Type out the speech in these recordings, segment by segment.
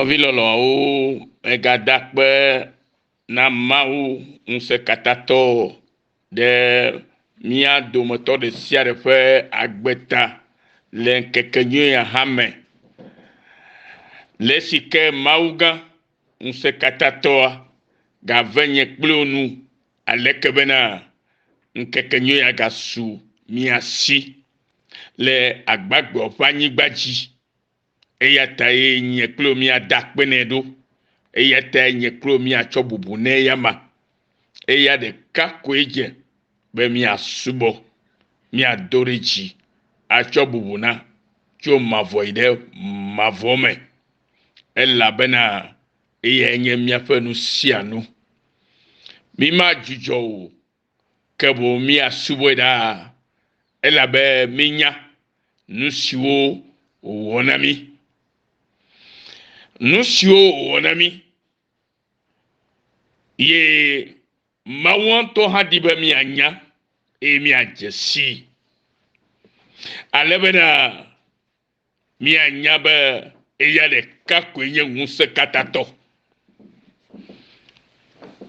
Vilolo o egadakpe na mau nsekatato de mia domoto de siare fe agbeta le kekenyo ya hame le sike mauga nsekatato ga venye kplonu alekebena nkekenyo ya gasu mia si le agbagbo fanyigbaji eya ta ye nye klo mi adakpe ne do eya ta nye klo mi acho bubu ne yama eya de kako eje be mi asubo mi adoreji acho bubu na cho mavoide mavome ela bena eya nye mi afenu sianu mi ma jujo kebo mi asubo da ela be minya nusiwo wonami nusio wonami ye mawanto hadiba mi anya mi ajesi alebena mi anya ba eya de kako enye nuse katato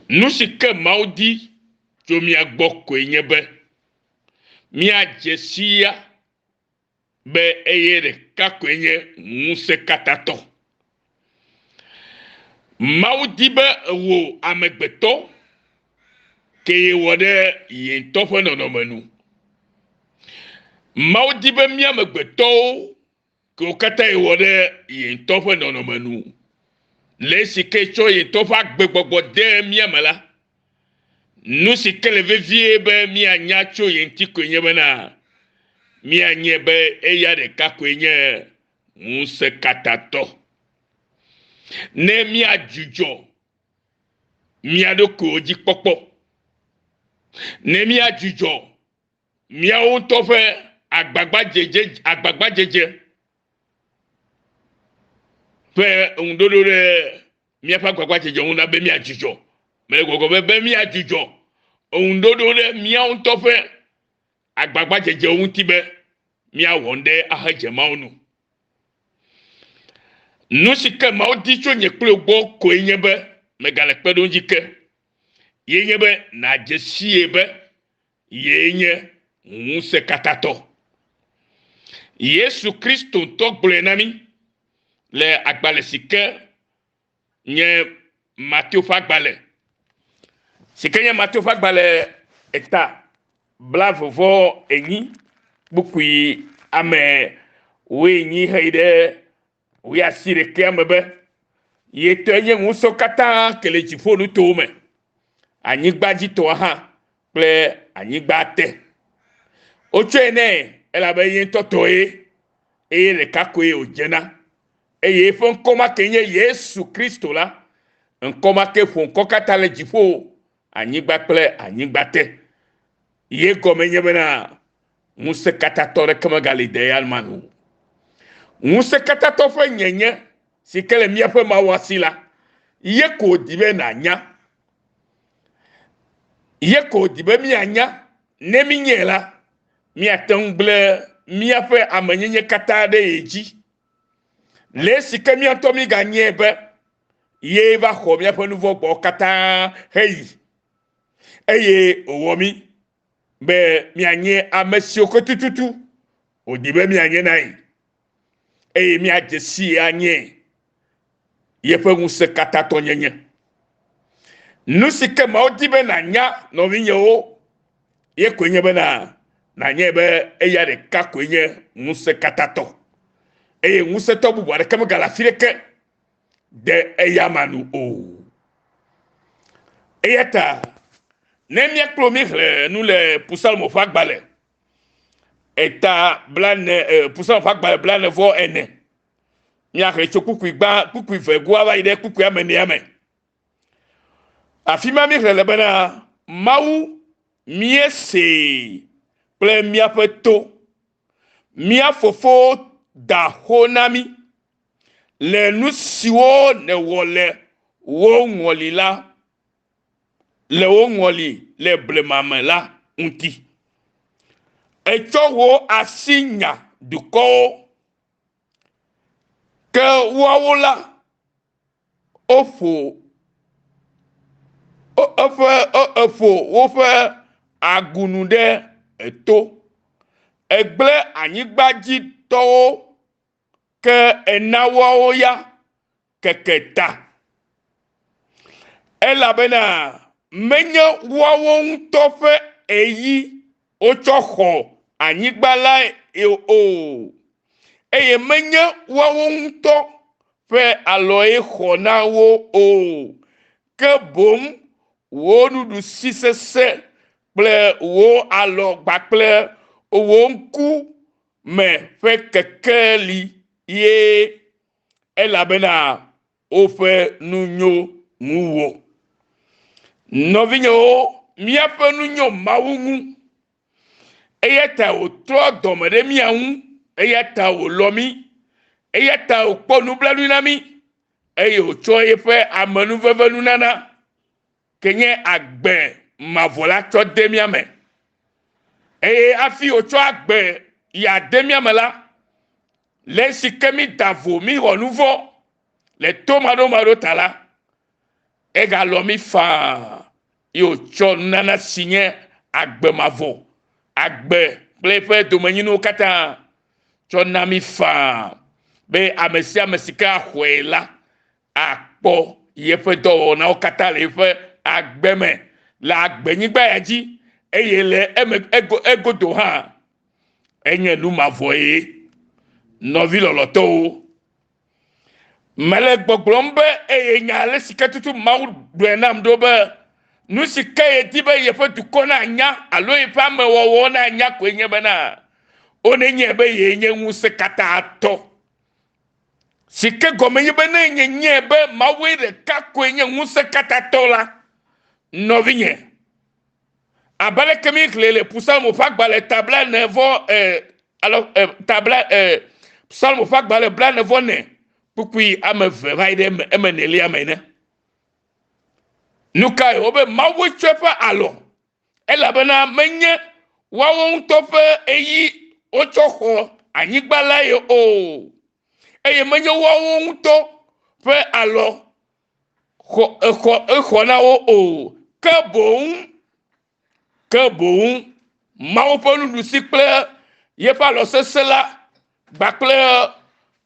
nusike maudi jo mi agboko enye be mi ajesi ya be eye de kako enye nuse katato Maudibe wo amegbeto ke ye wode ye tofe nonomenu. Maudibe mi amegbeto ke okata ye wode ye tofe nonomenu. Lesi ke cho ye tofe agbegbogbo de mi amala. Nusi kele vevie be mi anya cho ye ntiko nye bena. Mi anye be eya de kako nye unse katato. Ne mi ajujo. Miadoko oji popo nemi ajujo miawo tofe agbagba jeje fe undodo re miafa agbagba jeje una be mi ajujo me gogo be mi ajujo undodo re miawo tofe agbagba jeje untibe miawonde ahaje maunu nusike maudito nyeklo gbo ko enyebe megale pedo njike yenyebe na jesi ebe yenye nse katato Yesu Kristo tokble nami le agbale sike nye Matthieu fagbale sike nye Matthieu fagbale eta blavovo enyi bukui ame we nyi heide we asire ke amebe yetenye nso kata kele jifonu tome anyigba jito ha ple anyigba te oche ne elabe yin toto le kako ojena eye fon koma kenye Yesu Kristo la nkoma ke fon kokata le jifo anyigba ple anyigba te ye gomenye bena muse katato re kama galidea manu muse katato fe nyenye sikele miafe mawasila ye ko dibe na nya ye ko dibe mi anya ne mi nyela mi atangle mi afa amanyenye kata de eji le sike mi anto mi ganye be ye va ko mi afa nouveau gbo kata hey eye owomi be mi anye amesi okotututu odibe mi anye nai eye mi ajesi anye ye fa nse kata to nyenye nusike ma odibe na nya no vinyo ye kwenye bena na nye be eya de ka kwenye nse katato eye nse to bubu de kem gala fireke de eya manu o eyata ne mi ekplomire nous le pusal mo fagbale eta blane pusal fagbale blane vo ene mi a recho kuku igba kuku ifegu ava ide kuku amene ame afima mi le bena mau miese ple miaƒe to mia fofo da honami le nusiwo ne wole wo ngoli la le wo ngoli le blemame la unti echo wo asinya duko ke wawola ofo woƒe agunu ɖe eto egble anyigbadzitɔwo ke enawoawo ya keke ta elabena menye woawo ŋutɔ ƒe eyi wotsɔ xɔ anyigba la o eye menye woawo ŋutɔ ƒe alɔe xɔ na wo o ke boŋ wo nuɖusi sese kple wo alɔ kpakple wo ŋku me ƒe kekeli ye elabena woƒe nu nyo ŋuwo. Nɔvinyewo míaƒe nu nyo Mawu ŋu eya ta wòtrɔ dɔme ɖe mía ŋu eya ta wòlɔ mí eya ta wòkpɔ nublanui na mí eye wòtsɔ yeƒe amenuveve nunana ke nye agbe mavɔ la tsɔ de mía me eye hafi wòtsɔ agbe ya de mía me la le esi ke mí da vo mí wɔ nu vɔ le to maɖomaɖo ta la egalɔ mí faa ye wòtsɔ nunana si nye agbe mavɔ agbe kple eƒe domenyinuwo katã tsɔ na mí faa be ame sia ame si ke axɔe la akpɔ yeƒe dɔwɔnawo katã le yeƒe agbe me le agbenyigba ya dzi eye le egodo hã enye nu mavɔ ye. Nɔvi lɔlɔtɔwo mele gbɔgblɔm be eye nya le si ke tutu Mawu ɖoe nam ɖo be nu si ke yedi be yeƒe dukɔ na nya alo yeƒe amewɔwɔ na nya koe nye bena one nye be ye nye ŋusẽ katã tɔ si ke gɔme nye be ne nye be Mawue ɖeka koe nye ŋusẽ katã tɔ la nɔvinye abale ke mi xlẽ le Psalmo ƒe agbalẽ tabla nevɔ Psalmo ƒe agbalẽ blanevɔ ne kpukpui ame eve va yi ɖe eme nelia me ne nu kae wo be Mawu tsɔ eƒe alɔ elabena menye woawo ŋutɔ ƒe eyi wotsɔ xɔ anyigba la ye o eye menye woawo ŋutɔ ƒe alɔ exɔ na wo o ke boŋ Mawu ƒe nuɖusi kple yeƒe alɔ sesẽ la gbakple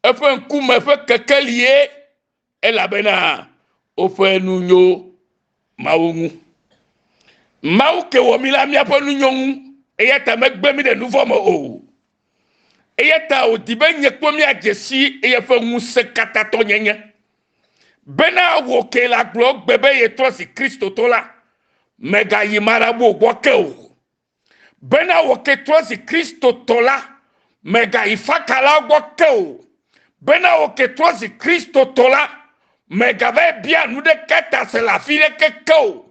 eƒe ŋkume ƒe kekelie elabena woƒe nu nyo Mawu ŋu. Mawu ke wɔ mí la míaƒe nu nyo ŋu eya ta megbe mí ɖe nu vɔ me o eya ta wòdi be nye kpɔ míadze si eƒe ŋusẽ katã tɔ nyenye bena wò ke le agblɔ gbe be yetrɔ zi Kristo to la megayi marabu gbɔ ke o bena wò ke trɔ zi Kristo tɔ la megayi fakala gbɔ ke o bena wò ke trɔ zi Kristo tɔ la megava bia nu ɖeke ta se le afi ɖeke ke o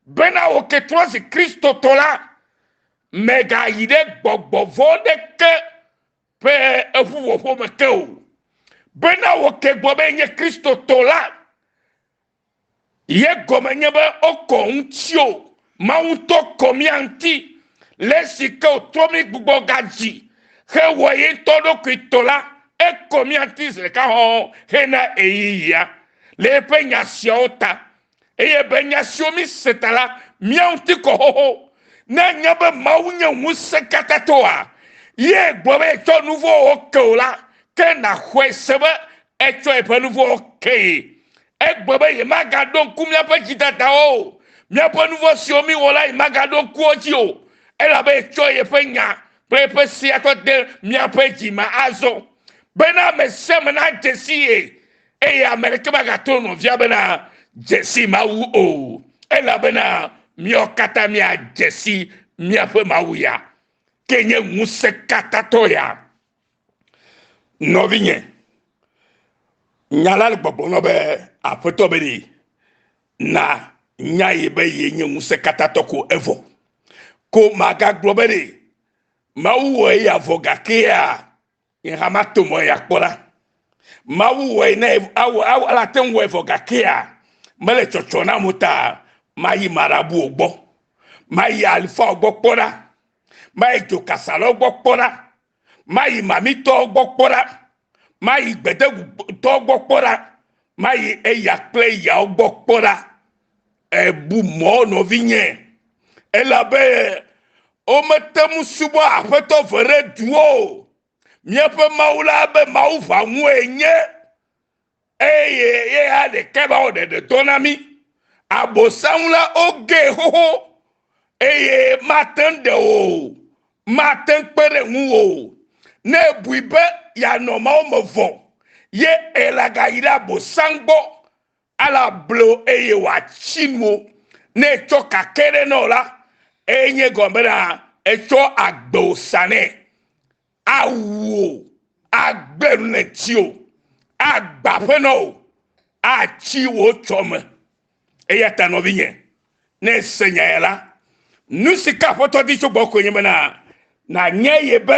bena wò ke trɔ zi Kristo tɔ la megayi ɖe gbɔgbɔ vɔ ɖeke ƒe eƒuwɔƒo me ke o bena wò ke gbɔ be nye Kristo tɔ la ye gɔme nye be wokɔ ŋuti o Mawu tɔ kɔ mía ŋuti le esi ke wòtrɔ mí gbugbɔ gadzi hewɔ ye ŋutɔ ɖokui tɔ la ekɔ mía ŋuti zi ɖeka hɔ̃ hena eyiyia le eƒe nya siawo ta eye be nya siwo mí se ta la mía ŋuti kɔ xoxo ne nye be Mawu nye ŋusẽ katã tɔa ye gblɔ be etsɔ nu vɔwo ke o la ke naxɔe se be etsɔ eƒe nu vɔwo kee egblɔ be yemagaɖo ŋku míaƒe dzidadawo o míaƒe nu vɔ siwo mí wɔ la yemagaɖo ŋkuwo dzi o elabe etsɔ yeƒe nya kple eƒe sia tɔ de míaƒe dzime azɔ bena ame sia ame nadze si ye eye ame ɖeke magatrɔ nɔvia bena dze si Mawu o elabena míawo katã míadze si míaƒe Mawu ya ke nye ŋusẽ katã tɔ ya. Nɔvinye nya la le gbɔgblɔ nɔ be aƒetɔ be ɖi na nya ye be ye nye ŋusẽ katã tɔ ko evɔ ko magagblɔ be ɖi Mawu wɔ eya vɔ gakea ye hã mato mɔ ya kpɔ la Mawu wɔ ne awɔ ala te ŋu wɔ vɔ gakea mele tsɔtsɔ na mo ta mayi marabuwo gbɔ mayi alifawo gbɔ kpɔ ɖa mayi dzokasalɔwo gbɔ kpɔ ɖa mayi mamitɔwo gbɔ kpɔ ɖa mayi gbedegutɔwo gbɔ kpɔ ɖa mayi eya kple yawo gbɔ kpɔ ɖa ebu mɔ nɔvi nye elabe womete mu subɔ aƒetɔ ve ɖe duwo míaƒe mawu la be mawu ʋaŋue nye eye yeya ɖeka ba wɔ ɖeɖe na mi abosam la oge xoxo eye mate ɖe o mate kpe ɖe ŋu o ne bui be yanɔ mawo me vɔ ye elaga yi ɖe abosam gbɔ ala blo eye wòatsi nu ne etsɔ kake ɖe nɔ la eye nye gɔme na etsɔ agbewo sa nɛ awu agbe nu le tsi o agba ƒe nɔ o atsi wo tsɔ me eya ta nɔvi nye ne se nya ya la nu si ke aƒetɔ di tso gbɔ koe nye be na nye ye be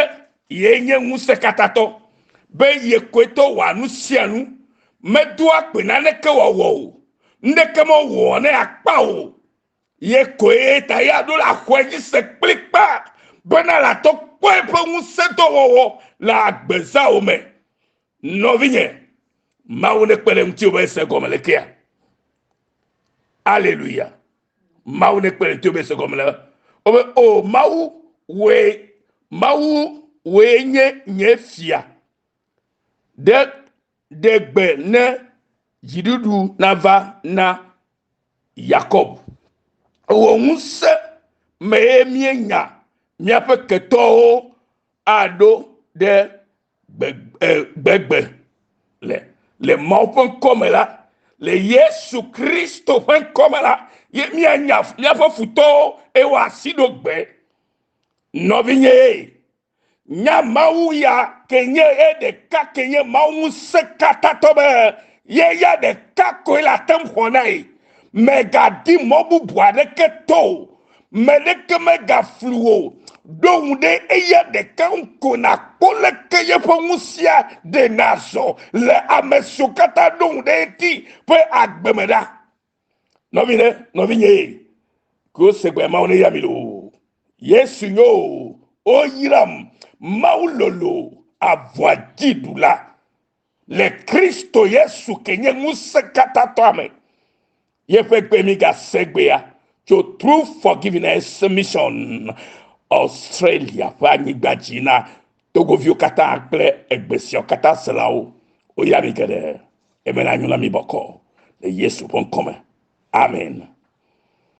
ye nye ŋusẽkatatɔ be ye koe tɔ wɔ nu sia nu medo akpe naneke wɔwɔ o ndeke mewɔ ne akpa o ye koe ta ya ɖo le axɔe dzi se kplikpa bena la tɔ kpɔ eƒe ŋusẽdɔwɔwɔ le agbezawo me nɔvi nye mawu ne kpe ɖe ŋuti be se gɔme le kea aleluya mawu ne kpe ɖe ŋuti be se gɔme le obe o mawu woe nye fia de gbe ne dziɖuɖu nava na Yakob wo ŋusẽ me ye mienya míaƒe ketɔwo aɖo ɖe gbegbe le Mawu ƒe ŋkɔme la le Yesu Kristo ƒe ŋkɔme la ye mianya míaƒe futɔwo ewɔ asi ɖo gbe nɔvinye nya mawu ya ke nye ye ɖeka ke nye mawu ŋusẽkatatɔ be ye ya ɖeka koe le ate ŋu xɔ na ye megadi mɔ bubu aɖeke to o me ɖeke megaflu o ɖo ŋu ɖe eya ɖeka ŋko nakpɔ leke yeƒe ŋusẽa ɖe nazɔ le ame siwo katã ɖo ŋu ɖe eti ƒe agbe me ɖa nɔvinye ke wosegbe mawu ne ya mi lo Yesu nyo oyiram mawu lolo avɔdziɖula le Kristo Yesu ke nye ŋusẽkatatɔa me yeƒe gbe mi gasegbea tso True Forgiveness Mission Australia ƒe anyigba dzi na togoviwo katã kple egbesiawo katã selawo woya mi ke ɖe eme na nyo na mi bɔkɔ le Yesu ƒe ŋkɔme amen.